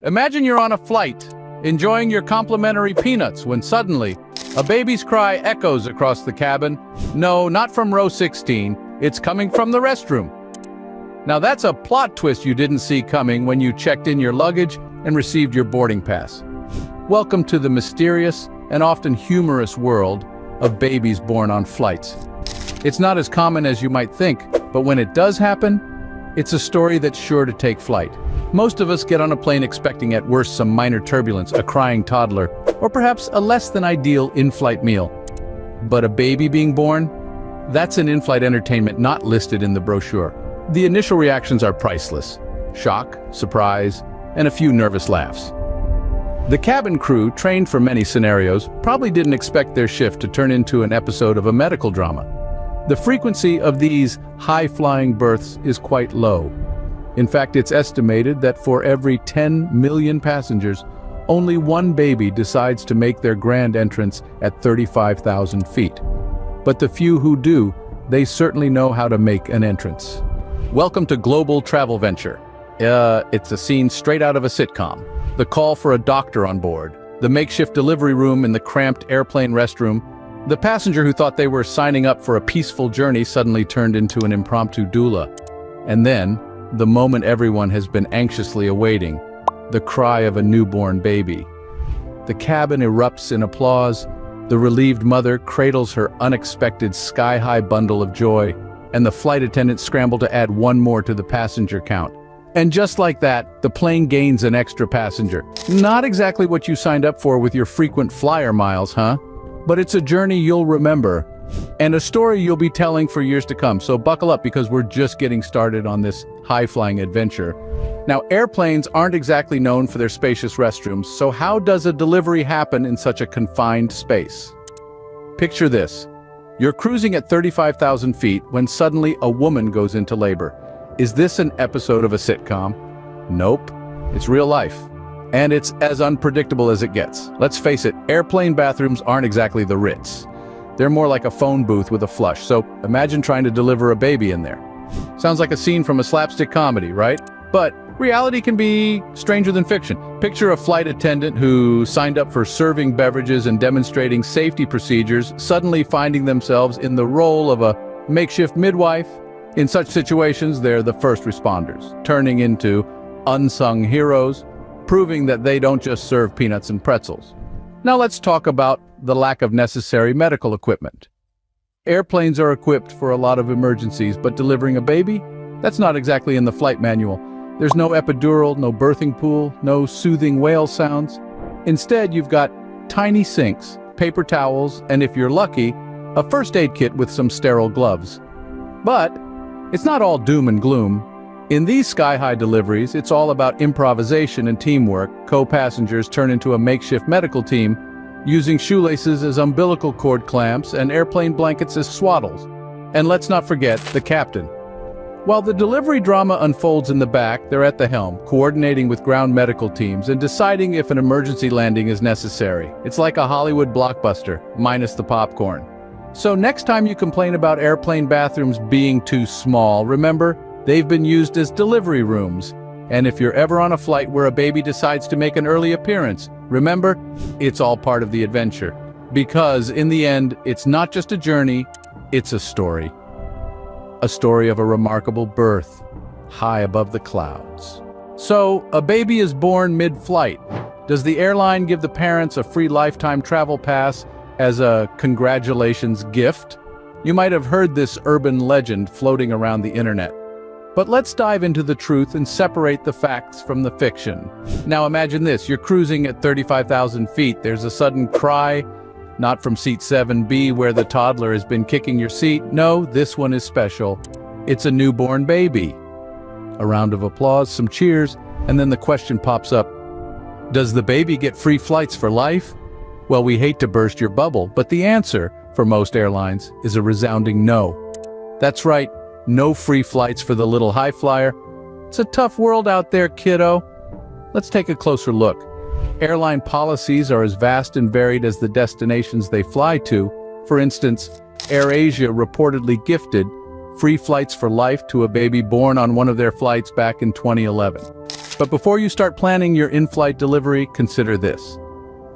Imagine you're on a flight, enjoying your complimentary peanuts when suddenly, a baby's cry echoes across the cabin. No, not from row 16, it's coming from the restroom. Now that's a plot twist you didn't see coming when you checked in your luggage and received your boarding pass. Welcome to the mysterious and often humorous world of babies born on flights. It's not as common as you might think, but when it does happen, it's a story that's sure to take flight. Most of us get on a plane expecting at worst some minor turbulence, a crying toddler, or perhaps a less than ideal in-flight meal. But a baby being born? That's an in-flight entertainment not listed in the brochure. The initial reactions are priceless: shock, surprise, and a few nervous laughs. The cabin crew, trained for many scenarios, probably didn't expect their shift to turn into an episode of a medical drama. The frequency of these high-flying births is quite low. In fact, it's estimated that for every 10 million passengers, only one baby decides to make their grand entrance at 35,000 feet. But the few who do, they certainly know how to make an entrance. Welcome to Global Travel Venture. It's a scene straight out of a sitcom. The call for a doctor on board, the makeshift delivery room in the cramped airplane restroom, the passenger who thought they were signing up for a peaceful journey suddenly turned into an impromptu doula. And then, the moment everyone has been anxiously awaiting, the cry of a newborn baby. The cabin erupts in applause, the relieved mother cradles her unexpected sky-high bundle of joy, and the flight attendants scramble to add one more to the passenger count. And just like that, the plane gains an extra passenger. Not exactly what you signed up for with your frequent flyer miles, huh? But it's a journey you'll remember, and a story you'll be telling for years to come. So buckle up, because we're just getting started on this high-flying adventure. Now, airplanes aren't exactly known for their spacious restrooms, so how does a delivery happen in such a confined space? Picture this. You're cruising at 35,000 feet when suddenly a woman goes into labor. Is this an episode of a sitcom? Nope. It's real life. And it's as unpredictable as it gets. Let's face it, airplane bathrooms aren't exactly the Ritz. They're more like a phone booth with a flush, so imagine trying to deliver a baby in there. Sounds like a scene from a slapstick comedy, right? But reality can be stranger than fiction. Picture a flight attendant who signed up for serving beverages and demonstrating safety procedures, suddenly finding themselves in the role of a makeshift midwife. In such situations, they're the first responders, turning into unsung heroes, proving that they don't just serve peanuts and pretzels. Now let's talk about the lack of necessary medical equipment. Airplanes are equipped for a lot of emergencies, but delivering a baby? That's not exactly in the flight manual. There's no epidural, no birthing pool, no soothing wail sounds. Instead, you've got tiny sinks, paper towels, and if you're lucky, a first aid kit with some sterile gloves. But it's not all doom and gloom. In these sky-high deliveries, it's all about improvisation and teamwork. Co-passengers turn into a makeshift medical team, using shoelaces as umbilical cord clamps and airplane blankets as swaddles. And let's not forget the captain. While the delivery drama unfolds in the back, they're at the helm, coordinating with ground medical teams and deciding if an emergency landing is necessary. It's like a Hollywood blockbuster, minus the popcorn. So next time you complain about airplane bathrooms being too small, remember, they've been used as delivery rooms. And if you're ever on a flight where a baby decides to make an early appearance, remember, it's all part of the adventure. Because in the end, it's not just a journey, it's a story. A story of a remarkable birth, high above the clouds. So, a baby is born mid-flight. Does the airline give the parents a free lifetime travel pass as a congratulations gift? You might have heard this urban legend floating around the internet. But let's dive into the truth and separate the facts from the fiction. Now imagine this, you're cruising at 35,000 feet. There's a sudden cry, not from seat 7B where the toddler has been kicking your seat. No, this one is special. It's a newborn baby. A round of applause, some cheers, and then the question pops up. Does the baby get free flights for life? Well, we hate to burst your bubble, but the answer, for most airlines, is a resounding no. That's right. No free flights for the little high flyer. It's a tough world out there, kiddo. Let's take a closer look. Airline policies are as vast and varied as the destinations they fly to. For instance, AirAsia reportedly gifted free flights for life to a baby born on one of their flights back in 2011. But before you start planning your in-flight delivery, consider this.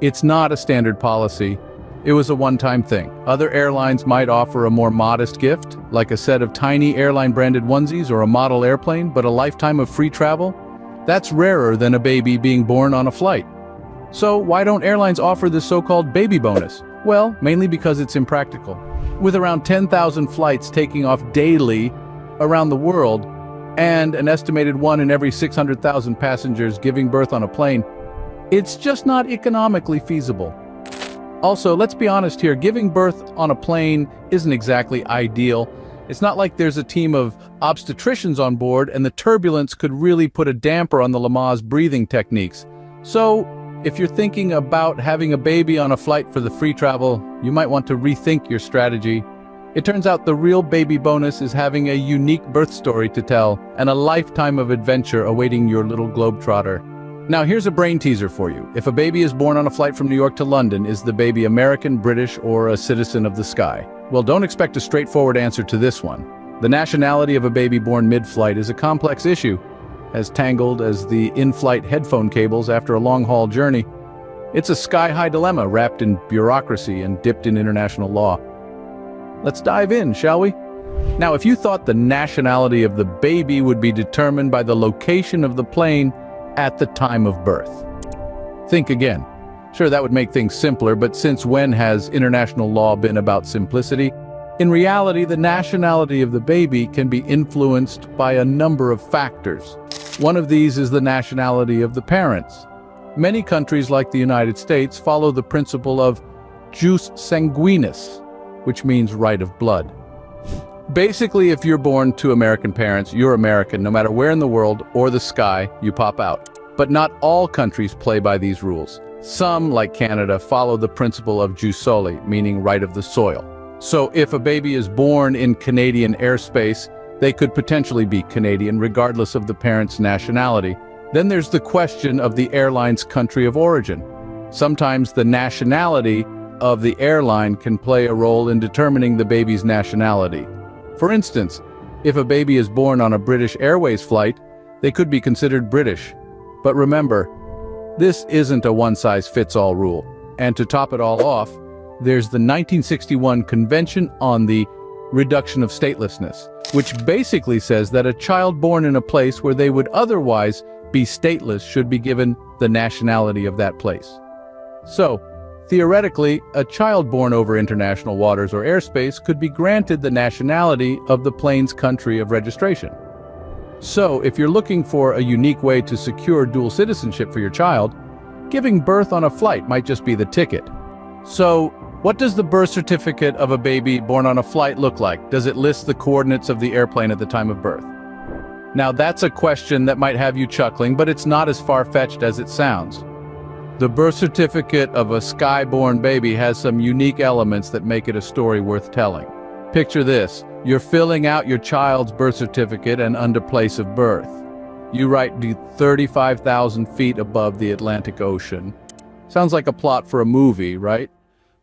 It's not a standard policy. It was a one-time thing. Other airlines might offer a more modest gift, like a set of tiny airline-branded onesies or a model airplane, but a lifetime of free travel? That's rarer than a baby being born on a flight. So why don't airlines offer this so-called baby bonus? Well, mainly because it's impractical. With around 10,000 flights taking off daily around the world, and an estimated 1 in every 600,000 passengers giving birth on a plane, it's just not economically feasible. Also, let's be honest here, giving birth on a plane isn't exactly ideal. It's not like there's a team of obstetricians on board and the turbulence could really put a damper on the Lamaze breathing techniques. So, if you're thinking about having a baby on a flight for the free travel, you might want to rethink your strategy. It turns out the real baby bonus is having a unique birth story to tell and a lifetime of adventure awaiting your little globetrotter. Now here's a brain teaser for you. If a baby is born on a flight from New York to London, is the baby American, British, or a citizen of the sky? Well, don't expect a straightforward answer to this one. The nationality of a baby born mid-flight is a complex issue, as tangled as the in-flight headphone cables after a long-haul journey. It's a sky-high dilemma wrapped in bureaucracy and dipped in international law. Let's dive in, shall we? Now, if you thought the nationality of the baby would be determined by the location of the plane at the time of birth, think again. Sure, that would make things simpler, but since when has international law been about simplicity? In reality, the nationality of the baby can be influenced by a number of factors. One of these is the nationality of the parents. Many countries, like the United States, follow the principle of jus sanguinis, which means right of blood. Basically, if you're born to American parents, you're American, no matter where in the world or the sky you pop out. But not all countries play by these rules. Some, like Canada, follow the principle of jus soli, meaning right of the soil. So if a baby is born in Canadian airspace, they could potentially be Canadian regardless of the parent's nationality. Then there's the question of the airline's country of origin. Sometimes the nationality of the airline can play a role in determining the baby's nationality. For instance, if a baby is born on a British Airways flight, they could be considered British. But remember, this isn't a one-size-fits-all rule. And to top it all off, there's the 1961 Convention on the Reduction of Statelessness, which basically says that a child born in a place where they would otherwise be stateless should be given the nationality of that place. So, theoretically, a child born over international waters or airspace could be granted the nationality of the plane's country of registration. So, if you're looking for a unique way to secure dual citizenship for your child, giving birth on a flight might just be the ticket. So, what does the birth certificate of a baby born on a flight look like? Does it list the coordinates of the airplane at the time of birth? Now, that's a question that might have you chuckling, but it's not as far-fetched as it sounds. The birth certificate of a sky-born baby has some unique elements that make it a story worth telling. Picture this. You're filling out your child's birth certificate and under place of birth. You write 35,000 feet above the Atlantic Ocean. Sounds like a plot for a movie, right?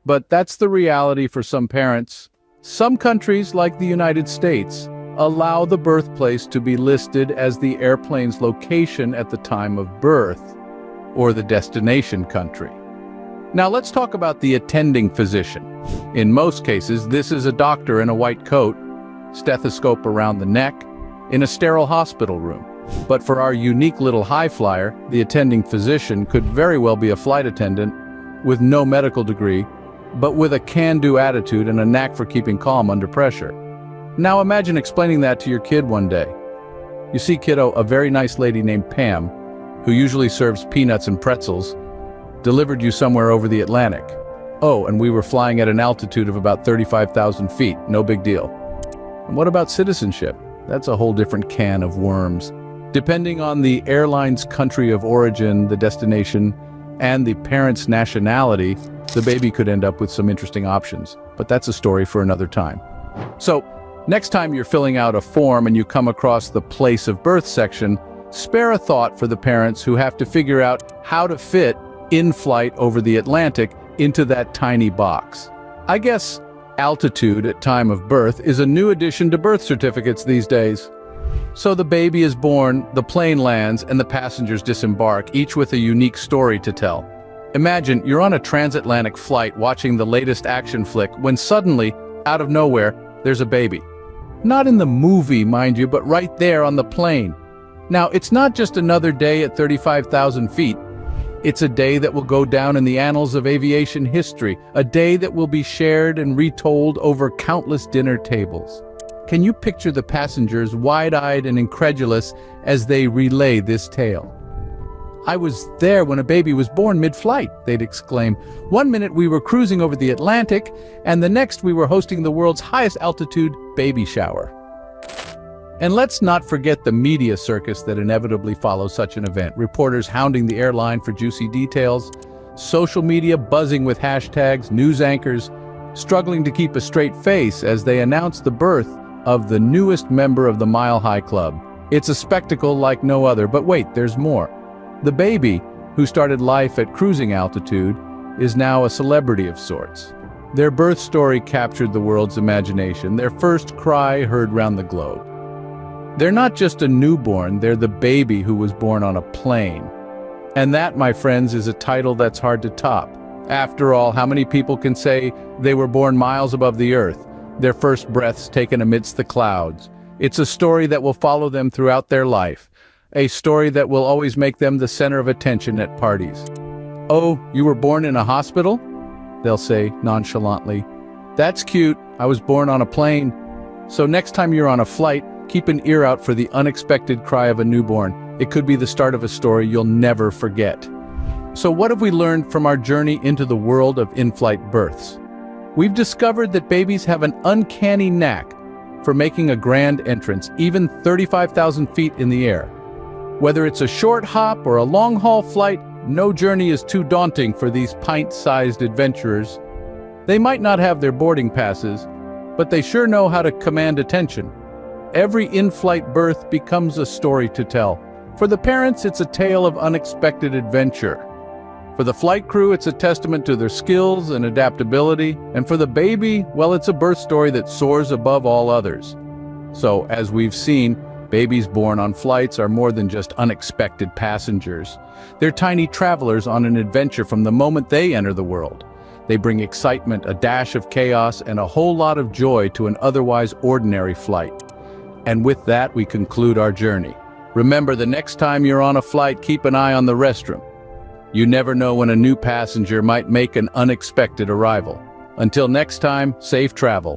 But that's the reality for some parents. Some countries, like the United States, allow the birthplace to be listed as the airplane's location at the time of birth, or the destination country. Now let's talk about the attending physician. In most cases, this is a doctor in a white coat, stethoscope around the neck, in a sterile hospital room. But for our unique little high flyer, the attending physician could very well be a flight attendant with no medical degree, but with a can-do attitude and a knack for keeping calm under pressure. Now imagine explaining that to your kid one day. You see, kiddo, a very nice lady named Pam, who usually serves peanuts and pretzels, delivered you somewhere over the Atlantic. Oh, and we were flying at an altitude of about 35,000 feet, no big deal. And what about citizenship? That's a whole different can of worms. Depending on the airline's country of origin, the destination, and the parent's nationality, the baby could end up with some interesting options. But that's a story for another time. So, next time you're filling out a form and you come across the place of birth section, spare a thought for the parents who have to figure out how to fit in-flight over the Atlantic into that tiny box. I guess altitude at time of birth is a new addition to birth certificates these days. So the baby is born, the plane lands, and the passengers disembark, each with a unique story to tell. Imagine you're on a transatlantic flight watching the latest action flick when suddenly, out of nowhere, there's a baby. Not in the movie, mind you, but right there on the plane. Now, it's not just another day at 35,000 feet. It's a day that will go down in the annals of aviation history, a day that will be shared and retold over countless dinner tables. Can you picture the passengers wide-eyed and incredulous as they relay this tale? "I was there when a baby was born mid-flight," they'd exclaim. "One minute we were cruising over the Atlantic, and the next we were hosting the world's highest altitude baby shower." And let's not forget the media circus that inevitably follows such an event. Reporters hounding the airline for juicy details, social media buzzing with hashtags, news anchors struggling to keep a straight face as they announce the birth of the newest member of the Mile High Club. It's a spectacle like no other, but wait, there's more. The baby, who started life at cruising altitude, is now a celebrity of sorts. Their birth story captured the world's imagination, their first cry heard round the globe. They're not just a newborn, they're the baby who was born on a plane. And that, my friends, is a title that's hard to top. After all, how many people can say they were born miles above the earth, their first breaths taken amidst the clouds? It's a story that will follow them throughout their life. A story that will always make them the center of attention at parties. "Oh, you were born in a hospital?" they'll say nonchalantly. "That's cute, I was born on a plane." So next time you're on a flight, keep an ear out for the unexpected cry of a newborn. It could be the start of a story you'll never forget. So what have we learned from our journey into the world of in-flight births? We've discovered that babies have an uncanny knack for making a grand entrance, even 35,000 feet in the air. Whether it's a short hop or a long-haul flight, no journey is too daunting for these pint-sized adventurers. They might not have their boarding passes, but they sure know how to command attention. Every in-flight birth becomes a story to tell. For the parents, it's a tale of unexpected adventure. For the flight crew, it's a testament to their skills and adaptability. And for the baby, well, it's a birth story that soars above all others. So, as we've seen, babies born on flights are more than just unexpected passengers. They're tiny travelers on an adventure from the moment they enter the world. They bring excitement, a dash of chaos, and a whole lot of joy to an otherwise ordinary flight. And with that, we conclude our journey. Remember, the next time you're on a flight, keep an eye on the restroom. You never know when a new passenger might make an unexpected arrival. Until next time, safe travel.